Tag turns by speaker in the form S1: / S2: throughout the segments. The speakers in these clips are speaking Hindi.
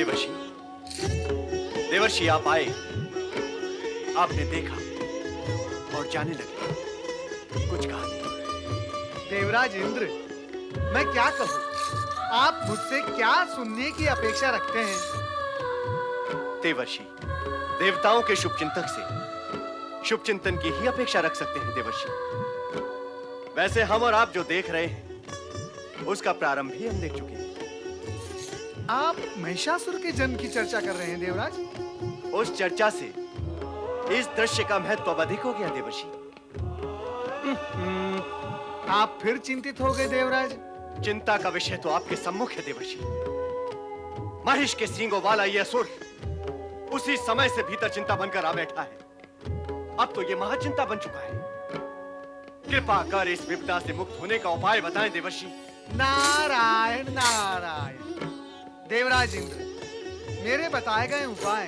S1: देवर्षि, देवर्षि आप आए, आपने देखा और जाने लगे, कुछ कहा नहीं।
S2: देवराज इंद्र, मैं क्या कहूं? आप मुझसे क्या सुनने की अपेक्षा रखते हैं?
S1: देवर्षि, देवताओं के शुभचिंतक से शुभचिंतन की ही अपेक्षा रख सकते हैं देवर्षि। वैसे हम और आप जो देख रहे हैं उसका प्रारंभ ही हम देख चुके हैं।
S2: आप महिषासुर के जन्म की चर्चा कर रहे हैं देवराज?
S1: उस चर्चा से इस दृश्य का महत्व अब अधिक हो गया देवर्षि।
S2: आप फिर चिंतित हो गए देवराज?
S1: चिंता का विषय तो आपके सम्मुख है देवर्षि। महिष के सींगों वाला यह असुर उसी समय से भीतर चिंता बनकर आ बैठा है। अब तो यह महाचिंता बन चुका है। कृपा कर इस विपदा से मुक्त होने का उपाय बताएं देवर्षि।
S2: नारायण नारायण। देवराज इंद्र, मेरे बताए गए उपाय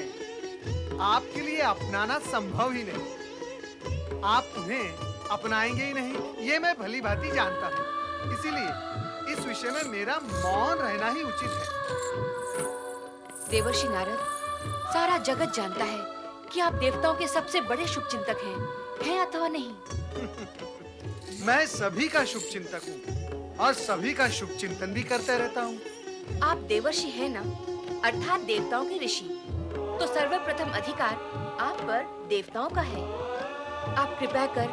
S2: आपके लिए अपनाना संभव ही नहीं। आप उन्हें अपनाएंगे ही नहीं, ये मैं भली भांति जानता हूँ। इसीलिए इस विषय में मेरा मौन रहना ही उचित है।
S3: देवर्षि नारद, सारा जगत जानता है कि आप देवताओं के सबसे बड़े शुभचिंतक हैं अथवा नहीं?
S2: मैं सभी का शुभचिंतक हूँ और सभी का शुभचिंतन भी करते रहता हूँ।
S3: आप देवर्षि हैं ना, अर्थात देवताओं के ऋषि, तो सर्वप्रथम अधिकार आप पर देवताओं का है। आप कृपया कर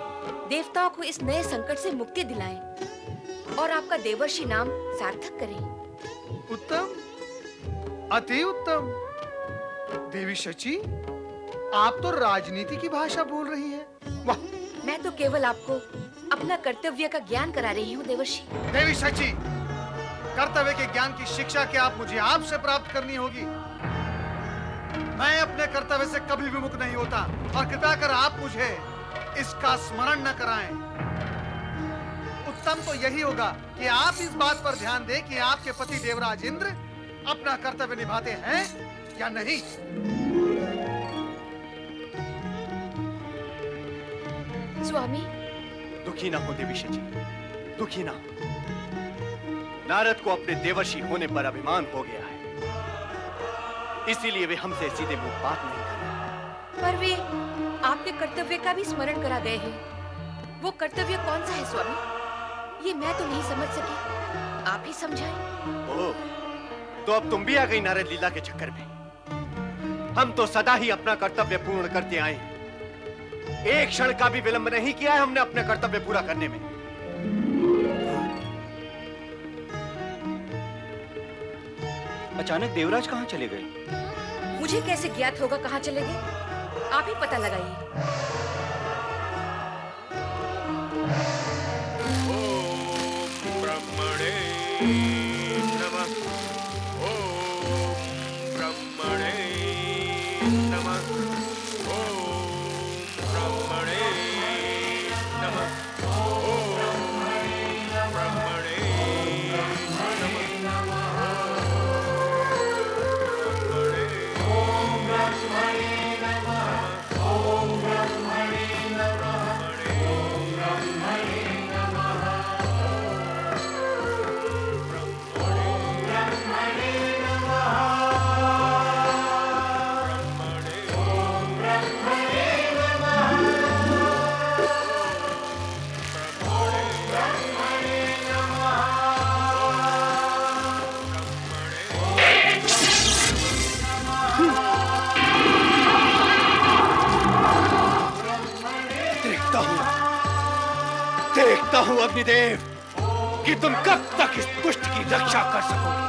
S3: देवताओं को इस नए संकट से मुक्ति दिलाएं और आपका देवर्षि नाम सार्थक करें।
S2: उत्तम, अति उत्तम। देवी शची, आप तो राजनीति की भाषा बोल रही हैं। वाह!
S3: मैं तो केवल आपको अपना कर्तव्य का ज्ञान करा रही हूँ देवर्षि।
S2: देवी शची, कर्तव्य के ज्ञान की शिक्षा क्या आप मुझे आपसे प्राप्त करनी होगी। मैं अपने कर्तव्य से कभी विमुख नहीं होता और कृपया कर आप मुझे इसका स्मरण न कराएं। उत्तम तो यही होगा कि आप इस बात पर ध्यान दें कि आपके पति देवराज इंद्र अपना कर्तव्य निभाते हैं या नहीं।
S3: स्वामी,
S1: दुखी ना हो देवी शची, दुखी ना हो। नारद को अपने देवर्षि होने पर अभिमान हो गया है, इसीलिए वे हमसे सीधे मुंह बात नहीं कर रहे।
S3: पर वे आपके कर्तव्य का भी स्मरण करा गए हैं। वो कर्तव्य कौन सा है स्वामी? ये मैं तो नहीं समझ सकी, आप ही समझाएं।
S1: ओह, तो अब तुम भी आ गई नारद लीला के चक्कर में। हम तो सदा ही अपना कर्तव्य पूर्ण करते आए हैं। एक क्षण का भी विलंब नहीं किया है हमने अपने कर्तव्य पूरा करने में।
S4: अचानक देवराज कहाँ चले गए?
S3: मुझे कैसे ज्ञात होगा कहाँ चले गए? आप ही पता लगाइए।
S1: देखता हूं अग्निदेव कि तुम कब तक इस दुष्ट की रक्षा कर सकोगे।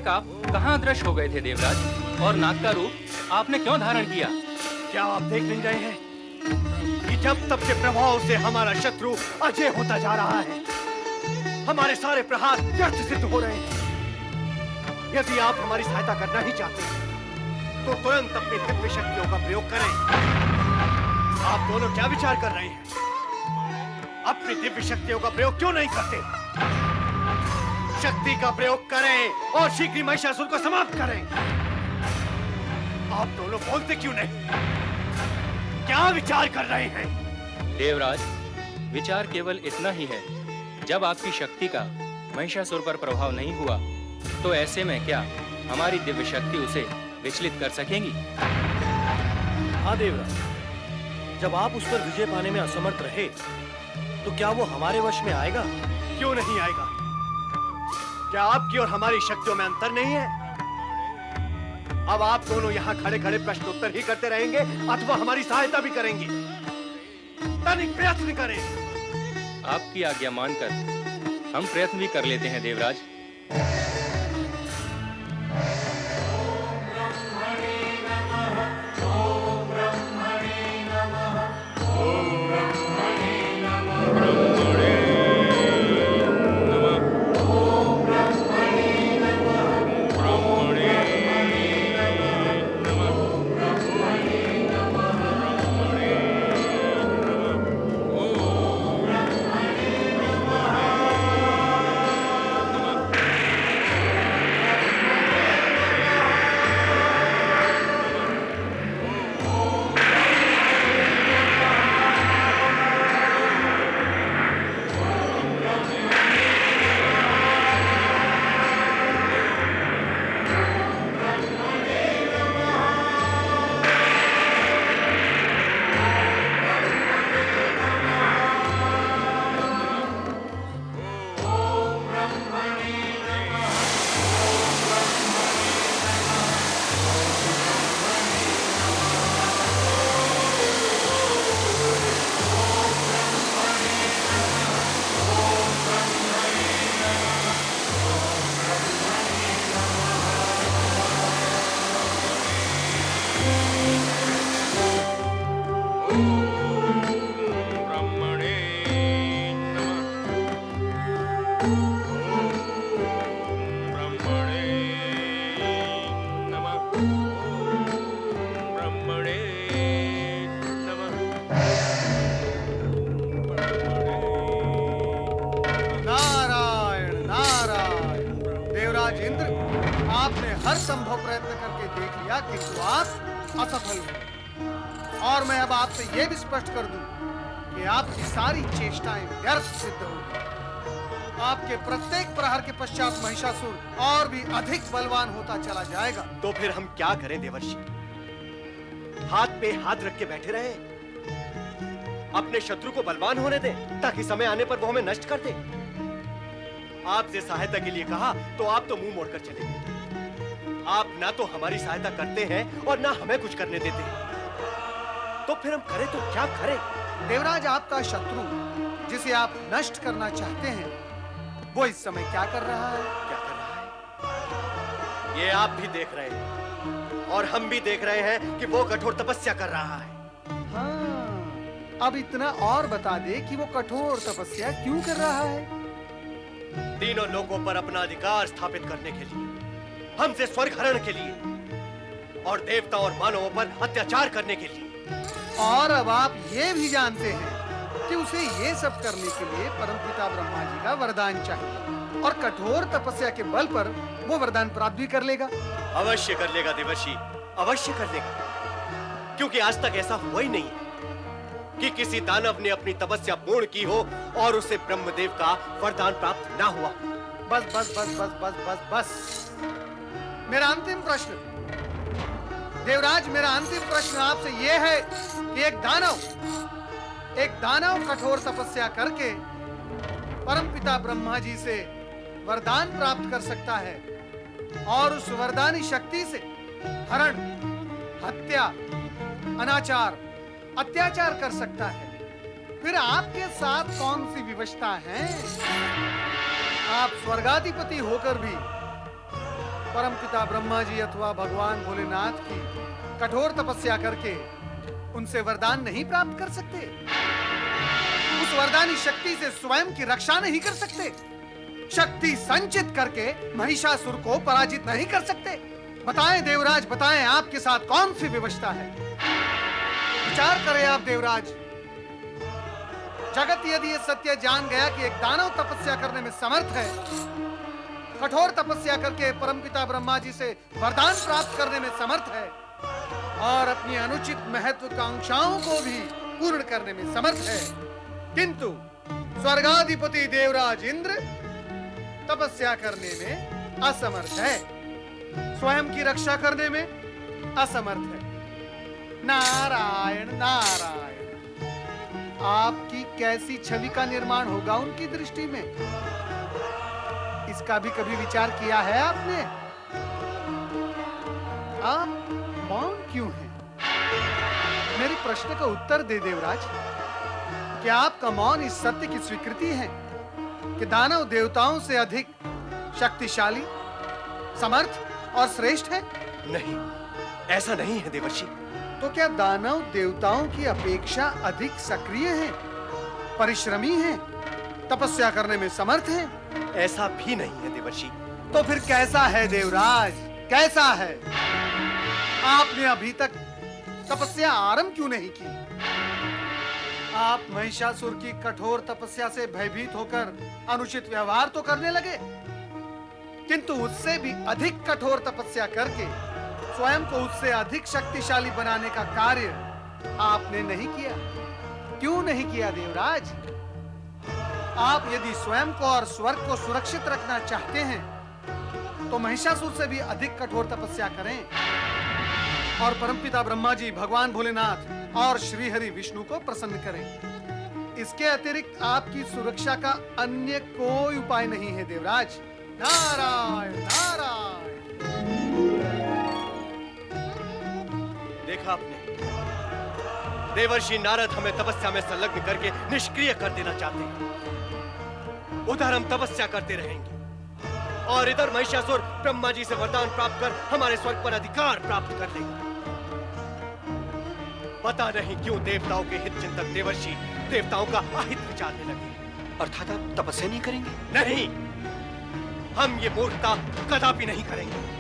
S5: एकाएक आप कहाँ अदृश्य हो गए थे देवराज? और नाग का रूप आपने क्यों धारण किया?
S1: क्या आप देख नहीं रहे हैं कि जब तब के प्रभाव से हमारा शत्रु अजय होता जा रहा है? हमारे सारे प्रहार व्यर्थ सिद्ध हो रहे हैं। यदि आप हमारी सहायता करना ही चाहते हैं तो तुरंत अपनी दिव्य शक्तियों का प्रयोग करें। आप दोनों क्या विचार कर रहे हैं? अपनी दिव्य शक्तियों का प्रयोग क्यों नहीं करते? शक्ति का प्रयोग करें और शीघ्र ही महिषासुर को समाप्त करें। आप दोनों बोलते क्यों नहीं? क्या विचार कर रहे हैं?
S5: देवराज, विचार केवल इतना ही है, जब आपकी शक्ति का महिषासुर पर प्रभाव नहीं हुआ तो ऐसे में क्या हमारी दिव्य शक्ति उसे विचलित कर सकेंगी?
S6: हाँ देवराज, जब आप उस पर विजय पाने में असमर्थ रहे तो क्या वो हमारे वश में आएगा?
S1: क्यों नहीं आएगा? क्या आपकी और हमारी शक्तियों में अंतर नहीं है? अब आप दोनों यहाँ खड़े खड़े प्रश्न उत्तर ही करते रहेंगे अथवा हमारी सहायता भी करेंगे? तनिक प्रयत्न करें।
S5: आपकी आज्ञा मानकर हम प्रयत्न भी कर लेते हैं देवराज।
S2: हर संभव प्रयत्न करके देख लिया किंतु आप असफल हुए। और मैं अब आपसे यह भी स्पष्ट कर दूं कि आपकी सारी चेष्टाएं व्यर्थ सिद्ध होंगी। आपके प्रत्येक प्रहार के पश्चात महिषासुर और भी अधिक बलवान होता चला जाएगा।
S1: तो फिर हम क्या करें देवर्षि? हाथ पे हाथ रख के बैठे रहे? अपने शत्रु को बलवान होने दें ताकि समय आने पर वो हमें नष्ट कर दे? आपसे सहायता के लिए कहा तो आप तो मुंह मोड़कर चले गए। आप ना तो हमारी सहायता करते हैं और ना हमें कुछ करने देते। तो फिर हम करें तो क्या करें?
S2: देवराज, आपका शत्रु जिसे आप नष्ट करना चाहते हैं वो इस समय क्या कर रहा है?
S1: क्या कर रहा है? ये आप भी देख रहे हैं और हम भी देख रहे हैं कि वो कठोर तपस्या कर रहा है।
S2: हाँ, अब इतना और बता दे कि वो कठोर तपस्या क्यों कर रहा है?
S1: तीनों लोगों पर अपना अधिकार स्थापित करने के लिए, हमसे स्वर्ग हरण के लिए और देवता और मानवों पर अत्याचार करने के लिए।
S2: और अब आप ये भी जानते हैं कि उसे ये सब करने के लिए परमपिता ब्रह्मा जी का वरदान चाहिए और कठोर तपस्या के बल पर वो वरदान प्राप्त भी कर लेगा।
S1: अवश्य कर लेगा देवर्षि, अवश्य कर लेगा, क्योंकि आज तक ऐसा हुआ ही नहीं है कि किसी दानव ने अपनी तपस्या पूर्ण की हो और उसे ब्रह्मदेव का वरदान प्राप्त ना हुआ।
S2: बस बस बस बस बस बस बस। मेरा अंतिम प्रश्न देवराज, मेरा अंतिम प्रश्न आपसे यह है कि एक दानव कठोर तपस्या करके परमपिता ब्रह्मा जी से वरदान प्राप्त कर सकता है और उस वरदानी शक्ति से हरण, हत्या, अनाचार, अत्याचार कर सकता है। फिर आपके साथ कौन सी विवशता है? आप स्वर्गाधिपति होकर भी परमपिता ब्रह्मा जी अथवा भगवान भोलेनाथ की कठोर तपस्या करके उनसे वरदान नहीं प्राप्त कर सकते? उस वरदानी शक्ति से स्वयं की रक्षा नहीं कर सकते? शक्ति संचित करके महिषासुर को पराजित नहीं कर सकते? बताएं देवराज, बताएं आपके साथ कौन सी विवशता है? विचार करें आप देवराज। जगत यदि ये सत्य जान गया कि एक दानव तपस्या करने में समर्थ है, कठोर तपस्या करके परमपिता ब्रह्मा जी से वरदान प्राप्त करने में समर्थ है और अपनी अनुचित महत्वाकांक्षाओं को भी पूर्ण करने में समर्थ है, किंतु स्वर्गाधिपति देवराज इंद्र तपस्या करने में असमर्थ है, स्वयं की रक्षा करने में असमर्थ है। नारायण नारायण, आपकी कैसी छवि का निर्माण होगा उनकी दृष्टि में? इसका भी कभी विचार किया है आपने? आप मौन क्यों हैं? मेरे प्रश्न का उत्तर दे देवराज। क्या आपका मौन इस सत्य की स्वीकृति है कि दानव देवताओं से अधिक शक्तिशाली, समर्थ और श्रेष्ठ है?
S1: नहीं, ऐसा नहीं है देवर्षि।
S2: तो क्या दानव देवताओं की अपेक्षा अधिक सक्रिय हैं, परिश्रमी हैं, तपस्या करने में समर्थ हैं?
S1: ऐसा भी नहीं है देवर्षि।
S2: तो फिर कैसा है देवराज, कैसा है? आपने अभी तक तपस्या आरंभ क्यों नहीं की? आप महिषासुर की कठोर तपस्या से भयभीत होकर अनुचित व्यवहार तो करने लगे, किंतु उससे भी अधिक कठोर तपस्या करके स्वयं को उससे अधिक शक्तिशाली बनाने का कार्य आपने नहीं किया। क्यों नहीं किया देवराज? आप यदि स्वयं को और स्वर्ग को सुरक्षित रखना चाहते हैं तो महिषासुर से भी अधिक कठोर तपस्या करें और परमपिता ब्रह्मा जी, भगवान भोलेनाथ और श्री हरि विष्णु को प्रसन्न करें। इसके अतिरिक्त आपकी सुरक्षा का अन्य कोई उपाय नहीं है देवराज। नारायण नारायण।
S1: देखा आपने, देवर्षि नारद हमें तपस्या में संलग्न करके निष्क्रिय कर देना चाहते हैं। उधर हम तपस्या करते रहेंगे और इधर महिषासुर ब्रह्मा जी से वरदान प्राप्त कर हमारे स्वर्ग पर अधिकार प्राप्त कर लेगा। पता नहीं क्यों देवताओं के हित चिंतक देवर्षि देवताओं का अहित विचारने लगे।
S4: अर्थात आप तपस्या नहीं करेंगे?
S1: नहीं, हम ये मूर्खता कदापि नहीं करेंगे।